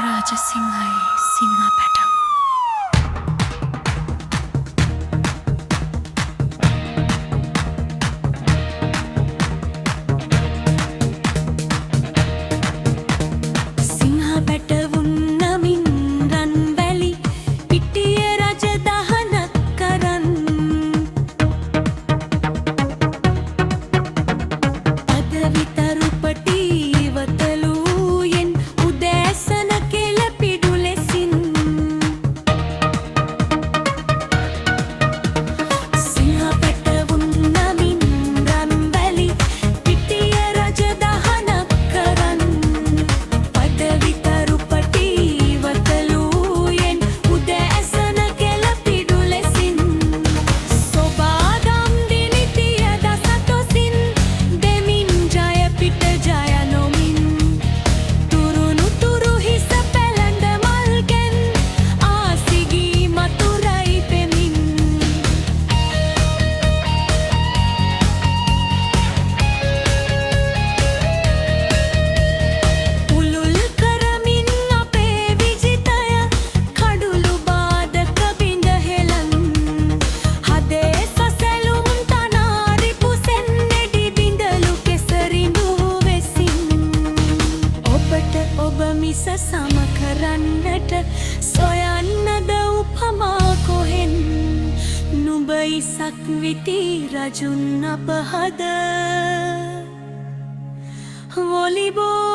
රාජසිංහයි සිංහා පැටව් සිංහා පැටවුන් නමින් රන් වැලි පිටිය රජ දහනක් කරන් අද විතරුපටි ඉවතලුයෙන් උදෑසන කෙල පිඩු ලෙසින් සිංහා පැටවුන් නමින් රන් වැලි පිටිය රජ දහනක් කරන් අද විතරුපටි ඉවතලුයෙන් උදෑසන කෙල පිඩු ලෙසින් සොබාදම් දිනිතිය දසතොසින් දෙමින් ජය පිට ජය නොමින් තුරුණු තුරු හිස පැලඳ මල්ගෙන් ආසිගී මතුරයි පෙමින් උළුල් කරමින් අපේ විජිතය කඩුළු බාධක බිඳ හෙළන් හදේ සසැලුම් තනාරිපු සෙන්නෙඩි බිඳලු කෙසරිඳු වෙසින් ඔබට ඔබ මිස සම කරන්නට සොයන්නද උපමා කොහෙන් නුඹ ඉසක් විති රජුන් අපහද වොලිබෝල්